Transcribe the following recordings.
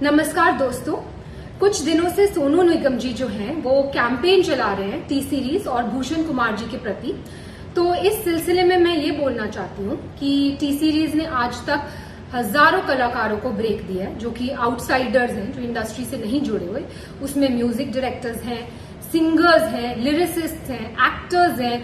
नमस्कार दोस्तों, कुछ दिनों से सोनू निगम जी जो हैं वो कैंपेन चला रहे हैं टी सीरीज और भूषण कुमार जी के प्रति। तो इस सिलसिले में मैं ये बोलना चाहती हूँ कि टी सीरीज ने आज तक हजारों कलाकारों को ब्रेक दिया है जो कि आउटसाइडर्स हैं, जो इंडस्ट्री से नहीं जुड़े हुए। उसमें म्यूजिक डायरेक्टर्स हैं, सिंगर्स हैं, लिरिसिस्ट हैं, एक्टर्स हैं,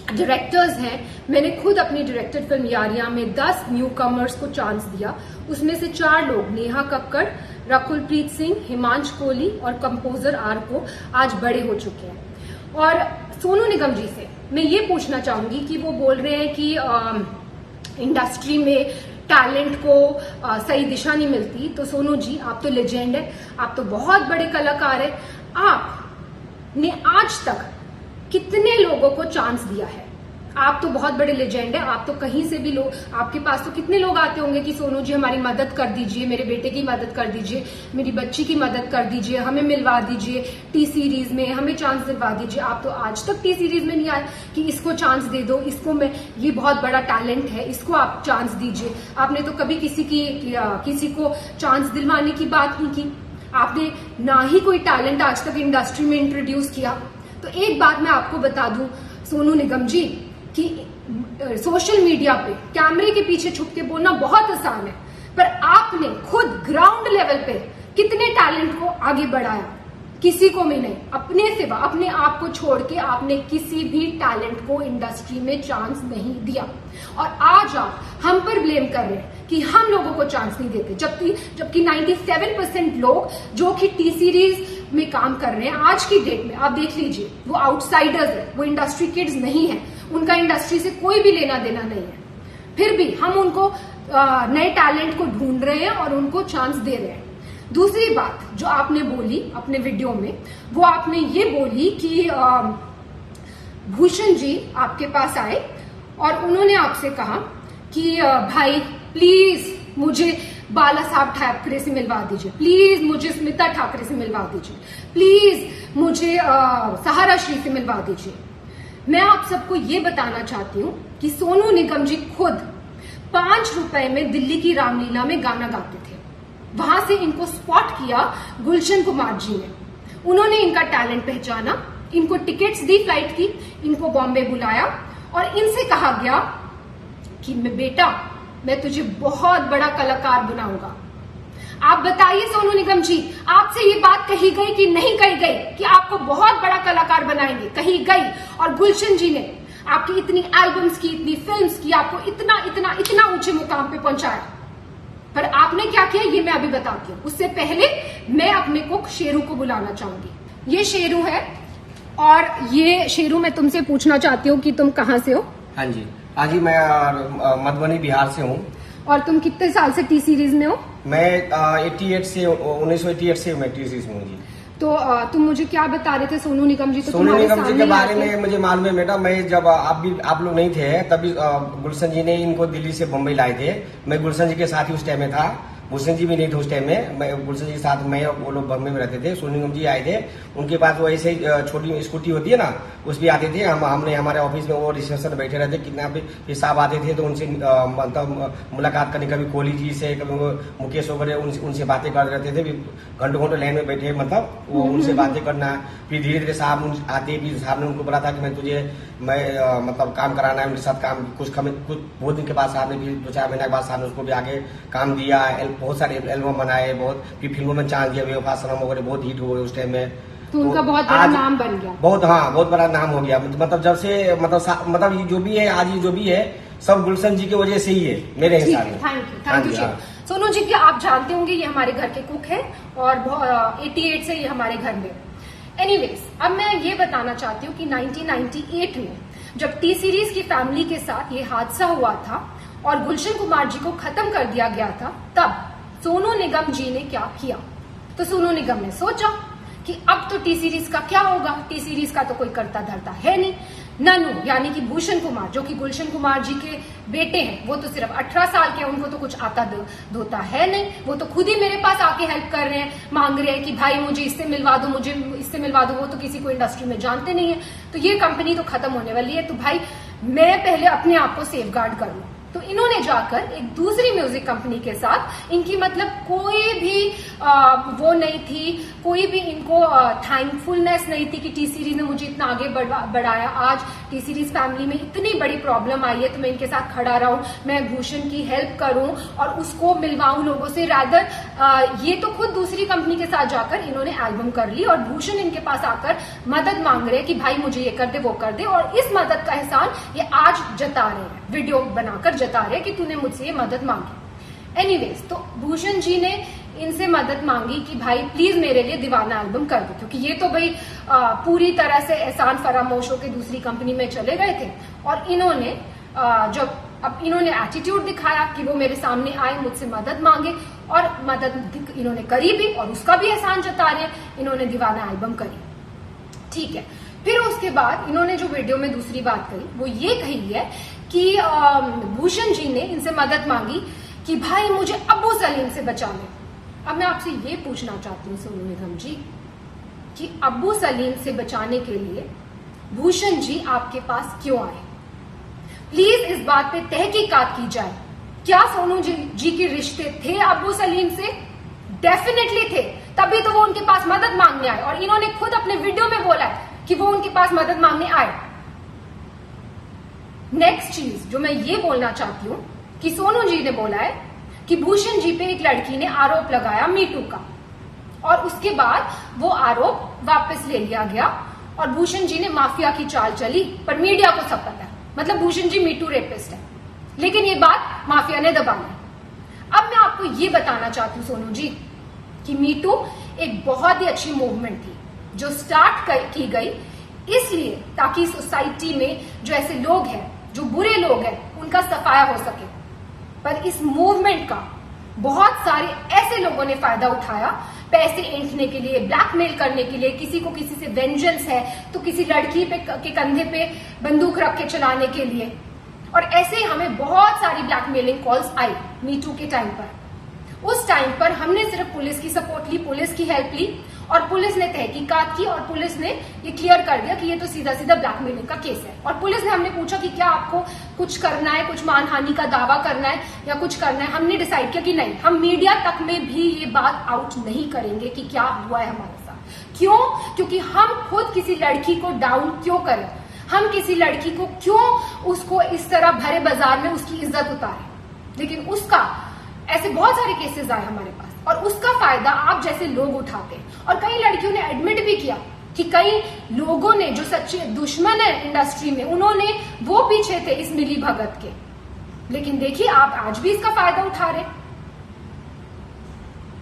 डायरेक्टर्स हैं। मैंने खुद अपनी डायरेक्टेड फिल्म यारियां में 10 न्यू कमर्स को चांस दिया। उसमें से 4 लोग, नेहा कक्कड़, रकुलप्रीत सिंह, हिमांश कोहली और कंपोजर आर को आज बड़े हो चुके हैं। और सोनू निगम जी से मैं ये पूछना चाहूंगी कि वो बोल रहे हैं कि इंडस्ट्री में टैलेंट को सही दिशा नहीं मिलती। तो सोनू जी, आप तो लेजेंड है, आप तो बहुत बड़े कलाकार है। आपने आज तक कितने लोगों को चांस दिया है? आप तो बहुत बड़े लेजेंड है, आप तो कहीं से भी लोग, आपके पास तो कितने लोग आते होंगे कि सोनू जी हमारी मदद कर दीजिए, मेरे बेटे की मदद कर दीजिए, मेरी बच्ची की मदद कर दीजिए, हमें मिलवा दीजिए टी सीरीज में, हमें चांस दिलवा दीजिए। आप तो आज तक टी सीरीज में नहीं आए कि इसको चांस दे दो, इसको मैं, ये बहुत बड़ा टैलेंट है, इसको आप चांस दीजिए। आपने तो कभी किसी को चांस दिलवाने की बात नहीं की। आपने ना ही कोई टैलेंट आज तक इंडस्ट्री में इंट्रोड्यूस किया। तो एक बात मैं आपको बता दूं सोनू निगम जी कि सोशल मीडिया पे कैमरे के पीछे छुप के बोलना बहुत आसान है, पर आपने खुद ग्राउंड लेवल पे कितने टैलेंट को आगे बढ़ाया? किसी को भी नहीं, अपने सिवा, अपने आप को छोड़ के आपने किसी भी टैलेंट को इंडस्ट्री में चांस नहीं दिया। और आज आप हम पर ब्लेम कर रहे हैं कि हम लोगों को चांस नहीं देते, जबकि 97% लोग जो कि टी सीरीज में काम कर रहे हैं आज की डेट में, आप देख लीजिए, वो आउटसाइडर्स है, वो इंडस्ट्री किड्स नहीं है, उनका इंडस्ट्री से कोई भी लेना देना नहीं है। फिर भी हम उनको नए टैलेंट को ढूंढ रहे हैं और उनको चांस दे रहे हैं। दूसरी बात जो आपने बोली अपने वीडियो में, वो आपने ये बोली कि भूषण जी आपके पास आए और उन्होंने आपसे कहा कि भाई प्लीज मुझे बाला साहब ठाकरे से मिलवा दीजिए, प्लीज मुझे स्मिता ठाकरे से मिलवा दीजिए, प्लीज मुझे सहारा श्री से मिलवा दीजिए। मैं आप सबको ये बताना चाहती हूँ कि सोनू निगम जी खुद 5 रुपए में दिल्ली की रामलीला में गाना गाते थे। वहां से इनको स्पॉट किया गुलशन कुमार जी ने। उन्होंने इनका टैलेंट पहचाना, इनको टिकट्स दी फ्लाइट की, इनको बॉम्बे बुलाया और इनसे कहा गया कि बेटा मैं तुझे बहुत बड़ा कलाकार बनाऊंगा। आप बताइए सोनू निगम जी, आपसे ये बात कही गई कि नहीं कही गई कि आपको बहुत बड़ा कलाकार बनाएंगे? कही गई। और गुलशन जी ने आपकी इतनी एल्बम्स की, इतनी फिल्म्स की, आपको इतना इतना इतना ऊंचे मुकाम पे पहुंचाया। पर आपने क्या किया ये मैं अभी बताती हूँ। उससे पहले मैं अपने कुक शेरू को बुलाना चाहूंगी। ये शेरू है और ये शेरू मैं तुमसे पूछना चाहती हूँ कि तुम कहाँ से हो? हाँ जी, आज ही मैं मधुबनी बिहार से हूँ। और तुम कितने साल से टी सीरीज में हो? मैं 1988 से मैं टी सीरीज में हूँ जी। तो तुम मुझे क्या बता रहे थे सोनू निगम जी? तो सोनू निगम जी के बारे में मुझे मालूम है बेटा। मैं जब आप लोग नहीं थे तभी गुलशन जी ने इनको दिल्ली से बम्बई लाए थे। मैं गुलशन जी के साथ ही उस टाइम में था, भूषण जी भी नहीं थे उस टाइम में। मैं गुलशन जी के साथ, मैं और वो लोग बम्बई में रहते थे। सोनू निगम जी आए थे, उनके पास वो ऐसे छोटी स्कूटी होती है ना, उस भी आते थे। हमने हमारे ऑफिस में वो रिसेप्शन बैठे रहते, कितना भी साहब आते थे तो उनसे मतलब मुलाकात करने, कभी कोहली जी से, कभी मुकेश वगैरह, उनसे बातें करते रहते थे। घंटों घंटों लाइन में बैठे, मतलब वो उनसे बातें करना। फिर धीरे धीरे साहब आते, फिर साहब ने उनको बोला था कि मैं मतलब काम कराना है उनके साथ, काम कुछ बहुत दिन के बाद साहब ने, फिर 2-4 महीने के बाद साहब ने उसको भी आगे काम दिया। बहुत सारे एल्बम बनाए, बहुत फिर फिल्मों में चांस दिया, बेवफा सनम वगैरह बहुत हिट हुए उस टाइम में। तो उनका बहुत बड़ा नाम बन गया। बहुत बड़ा नाम हो गया। मतलब जब से मतलब ये जो भी है आज, ये जो भी है सब गुलशन जी की वजह से ही है मेरे हिसाब में। Thank you Sonu ji. आप जानते होंगे ये हमारे घर के कुक है और 88 से ये हमारे घर में। एनीवेज, अब मैं ये बताना चाहती हूँ कि 1998 में जब टी सीरीज की फैमिली के साथ ये हादसा हुआ था और गुलशन कुमार जी को खत्म कर दिया गया था, तब सोनू निगम जी ने क्या किया? तो सोनू निगम ने सोचा कि अब तो टी सीरीज का क्या होगा, टी सीरीज का तो कोई करता धरता है नहीं। ननू यानी कि भूषण कुमार, जो कि गुलशन कुमार जी के बेटे हैं, वो तो सिर्फ 18 साल के हैं, उनको तो कुछ आता धोता है नहीं। वो तो खुद ही मेरे पास आके हेल्प कर रहे हैं, मांग रहे हैं कि भाई मुझे इससे मिलवा दो, मुझे इससे मिलवा दो। वो तो किसी को इंडस्ट्री में जानते नहीं है। तो ये कंपनी तो खत्म होने वाली है। तो भाई मैं पहले अपने आप को सेफ गार्ड कर लूं। तो इन्होंने जाकर एक दूसरी म्यूजिक कंपनी के साथ, इनकी मतलब कोई भी वो नहीं थी, कोई भी इनको थैंकफुलनेस नहीं थी कि टी सीरीज ने मुझे इतना आगे बढ़ाया। आज टी सीरीज फैमिली में इतनी बड़ी प्रॉब्लम आई है तो मैं इनके साथ खड़ा रहूं, मैं भूषण की हेल्प करूं और उसको मिलवाऊं लोगों से। रादर ये तो खुद दूसरी कंपनी के साथ जाकर इन्होंने एल्बम कर ली और भूषण इनके पास आकर मदद मांग रहे कि भाई मुझे ये कर दे वो कर दे, और इस मदद का एहसान ये आज जता रहे हैं, वीडियो बनाकर जता रहे कि तूने मुझसे ये मदद मांगी। एनीवेज, तो भूषण जी ने इनसे मदद मांगी कि भाई प्लीज मेरे लिए दीवाना एल्बम कर दो, क्योंकि ये तो भाई पूरी तरह से एहसान फरामोश होकर दूसरी कंपनी में चले गए थे। और इन्होंने जब अब इन्होंने एटीट्यूड दिखाया कि वो मेरे सामने आए, मुझसे मदद मांगे, और मदद इन्होंने करी भी और उसका भी एहसान जता रहे, इन्होंने दीवाना एल्बम करी। ठीक है, फिर उसके बाद इन्होंने जो वीडियो में दूसरी बात कही वो ये कही है कि भूषण जी ने इनसे मदद मांगी कि भाई मुझे अब्बू सलीम से बचा ले। अब मैं आपसे ये पूछना चाहती हूँ सोनू निगम जी कि अब्बू सलीम से बचाने के लिए भूषण जी आपके पास क्यों आए? प्लीज इस बात पे तहकीकात की जाए। क्या सोनू जी के रिश्ते थे अब्बू सलीम से? डेफिनेटली थे, तभी तो वो उनके पास मदद मांगने आए, और इन्होंने खुद अपने वीडियो में बोला है कि वो उनके पास मदद मांगने आए। नेक्स्ट चीज जो मैं ये बोलना चाहती हूं कि सोनू जी ने बोला है कि भूषण जी पे एक लड़की ने आरोप लगाया मीटू का, और उसके बाद वो आरोप वापस ले लिया गया और भूषण जी ने माफिया की चाल चली, पर मीडिया को सब पता है, मतलब भूषण जी मीटू रेपिस्ट है, लेकिन ये बात माफिया ने दबा ली। अब मैं आपको ये बताना चाहती हूँ सोनू जी कि मीटू एक बहुत ही अच्छी मूवमेंट थी जो स्टार्ट की गई इसलिए ताकि सोसाइटी में जो ऐसे लोग हैं, जो बुरे लोग हैं, उनका सफाया हो सके। पर इस मूवमेंट का बहुत सारे ऐसे लोगों ने फायदा उठाया, पैसे ऐंठने के लिए, ब्लैकमेल करने के लिए, किसी को किसी से वेंजेंस है तो किसी लड़की के कंधे पे बंदूक रख के चलाने के लिए, और ऐसे ही हमें बहुत सारी ब्लैकमेलिंग कॉल्स आई मीटू के टाइम पर। उस टाइम पर हमने सिर्फ पुलिस की सपोर्ट ली, पुलिस की हेल्प ली, और पुलिस ने तहकीकात की और पुलिस ने ये क्लियर कर दिया कि ये तो सीधा सीधा ब्लैकमेलिंग का केस है। और पुलिस ने हमने पूछा कि क्या आपको कुछ करना है, कुछ मानहानि का दावा करना है या कुछ करना है। हमने डिसाइड किया कि नहीं, हम मीडिया तक में भी ये बात आउट नहीं करेंगे कि क्या हुआ है हमारे साथ। क्यों? क्योंकि हम खुद किसी लड़की को डाउन क्यों करें, हम किसी लड़की को क्यों उसको इस तरह भरे बाजार में उसकी इज्जत उतारें। लेकिन उसका ऐसे बहुत सारे केसेस आए हमारे पास, और उसका फायदा आप जैसे लोग उठाते हैं। और कई लड़कियों ने एडमिट भी किया कि कई लोगों ने जो सच्चे दुश्मन है इंडस्ट्री में, उन्होंने वो पीछे थे इस मिली भगत के, लेकिन देखिए आप आज भी इसका फायदा उठा रहे।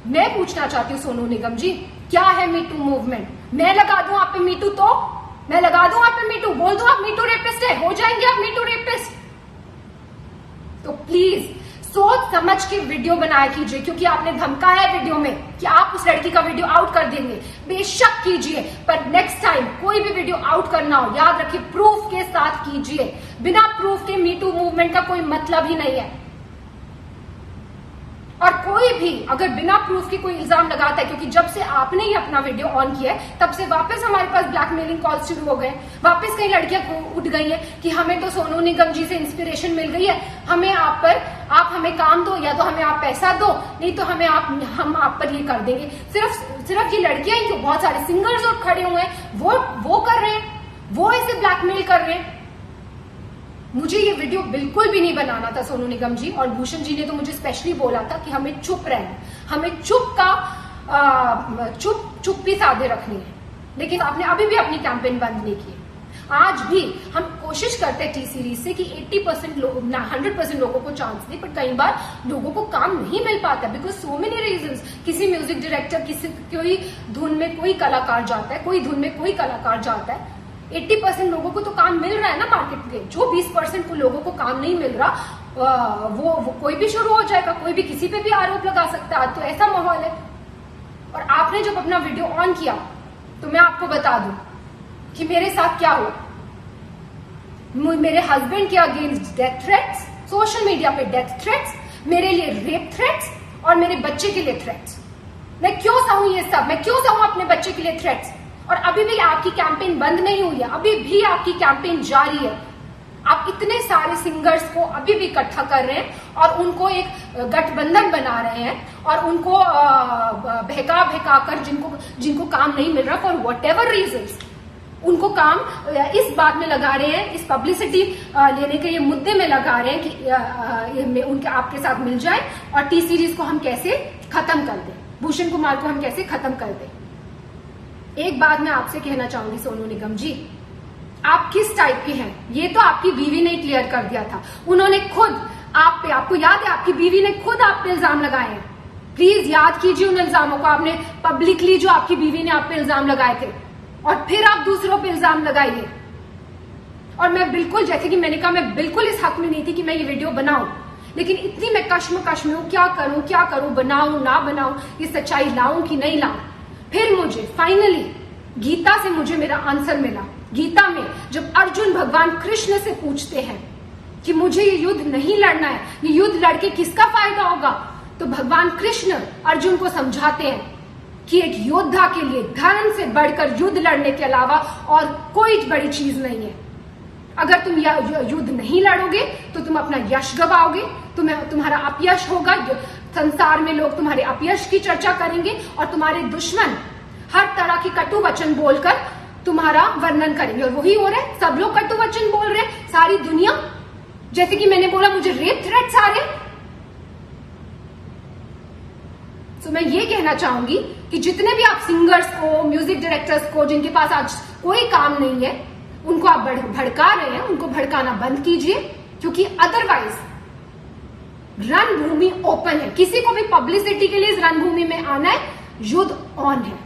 मैं पूछना चाहती हूँ सोनू निगम जी, क्या है मीटू मूवमेंट? मैं लगा दूं आप पे मीटू, तो मैं लगा दूं आप पे मीटू, बोल दूं आप मीटू रेपिस्ट है, हो जाएंगे आप मीटू रेपिस्ट। तो प्लीज सोच समझ के वीडियो बनाया कीजिए, क्योंकि आपने धमकाया है वीडियो में कि आप उस लड़की का वीडियो आउट कर देंगे। बेशक कीजिए, पर नेक्स्ट टाइम कोई भी वीडियो आउट करना हो, याद रखिए प्रूफ के साथ कीजिए। बिना प्रूफ के मीटू मूवमेंट का कोई मतलब ही नहीं है। और कोई भी अगर बिना प्रूफ के कोई इल्जाम लगाता है, क्योंकि जब से आपने ये अपना वीडियो ऑन किया है तब से वापस हमारे पास ब्लैकमेलिंग कॉल शुरू हो गए, वापस कई लड़कियां उठ गई हैं कि हमें तो सोनू निगम जी से इंस्पिरेशन मिल गई है, हमें आप हमें काम दो, या तो हमें आप पैसा दो, नहीं तो हम आप पर ये कर देंगे। सिर्फ ये लड़कियां ही, बहुत सारे सिंगर्स और खड़े हुए हैं, वो कर रहे हैं, वो ऐसे ब्लैकमेल कर रहे हैं। मुझे ये वीडियो बिल्कुल भी नहीं बनाना था सोनू निगम जी, और भूषण जी ने तो मुझे स्पेशली बोला था कि हमें चुप रहना, हमें चुप्पी साधे रखनी है, लेकिन आपने अभी भी अपनी कैंपेन बंद नहीं की। आज भी हम कोशिश करते हैं टी सीरीज से कि 80% लोग, 100% लोगों को चांस दे, पर कई बार लोगों को काम नहीं मिल पाता बिकॉज सो मेनी रीजंस। किसी म्यूजिक डायरेक्टर, कोई धुन में कोई कलाकार जाता है, कोई धुन में कोई कलाकार जाता है। 80% लोगों को तो काम मिल रहा है ना मार्केट में, जो 20% को लोगों को काम नहीं मिल रहा वो कोई भी शुरू हो जाएगा, कोई भी किसी पे भी आरोप लगा सकता है। तो ऐसा माहौल है। और आपने जब अपना वीडियो ऑन किया तो मैं आपको बता दूं कि मेरे साथ क्या हुआ। मेरे हस्बैंड के against death threats, social media पे डेथ थ्रेट्स, मेरे लिए रेप थ्रेट्स, और मेरे बच्चे के लिए थ्रेट्स। मैं क्यों सहूं ये सब? मैं क्यों सहूं अपने बच्चे के लिए थ्रेट्स? और अभी भी आपकी कैंपेन बंद नहीं हुई है, अभी भी आपकी कैंपेन जारी है। आप इतने सारे सिंगर्स को अभी भी इकट्ठा कर रहे हैं और उनको एक गठबंधन बना रहे हैं और उनको बहका बहका कर जिनको काम नहीं मिल रहा फॉर वट एवर रीजन्स, उनको काम इस बात में लगा रहे हैं, इस पब्लिसिटी लेने के ये मुद्दे में लगा रहे हैं कि उनके आपके साथ मिल जाए और टी सीरीज को हम कैसे खत्म कर दें, भूषण कुमार को हम कैसे खत्म कर दें। एक बात मैं आपसे कहना चाहूंगी सोनू निगम जी, आप किस टाइप के हैं ये तो आपकी बीवी ने क्लियर कर दिया था। उन्होंने खुद आप पे, आपको याद है, आपकी बीवी ने खुद आप पे इल्जाम लगाए हैं। प्लीज याद कीजिए उन इल्जामों को, आपने पब्लिकली जो आपकी बीवी ने आप पे इल्जाम लगाए थे और फिर आप दूसरों पे इल्जाम लगाइए। और मैं बिल्कुल, जैसे कि मैंने कहा, मैं बिल्कुल इस हक में नहीं थी कि मैं ये वीडियो बनाऊं, लेकिन इतनी मैं कश्म में हूं, क्या करूं, बनाऊं ना बनाऊं, ये सच्चाई लाऊं कि नहीं लाऊं। फिर मुझे फाइनली गीता से मुझे मेरा आंसर मिला। गीता में जब अर्जुन भगवान कृष्ण से पूछते हैं कि मुझे ये युद्ध नहीं लड़ना है, ये युद्ध लड़के किसका फायदा होगा, तो भगवान कृष्ण अर्जुन को समझाते हैं कि एक योद्धा के लिए धर्म से बढ़कर युद्ध लड़ने के अलावा और कोई बड़ी चीज नहीं है। अगर तुम युद्ध नहीं लड़ोगे तो तुम अपना यश गवाओगे, तुम्हारा अपयश होगा, संसार में लोग तुम्हारे अपयश की चर्चा करेंगे और तुम्हारे दुश्मन हर तरह की कटु वचन बोलकर तुम्हारा वर्णन करेंगे। और वही हो रहा है, सब लोग कटु वचन बोल रहे हैं, सारी दुनिया। जैसे कि मैंने बोला, मुझे रेप थ्रेट्स आ रहे हैं। तो मैं ये कहना चाहूंगी कि जितने भी आप सिंगर्स को, म्यूजिक डायरेक्टर्स को, जिनके पास आज कोई काम नहीं है, उनको आप भड़का रहे हैं, उनको भड़काना बंद कीजिए, क्योंकि अदरवाइज रणभूमि ओपन है। किसी को भी पब्लिसिटी के लिए इस रणभूमि में आना है, युद्ध ऑन है।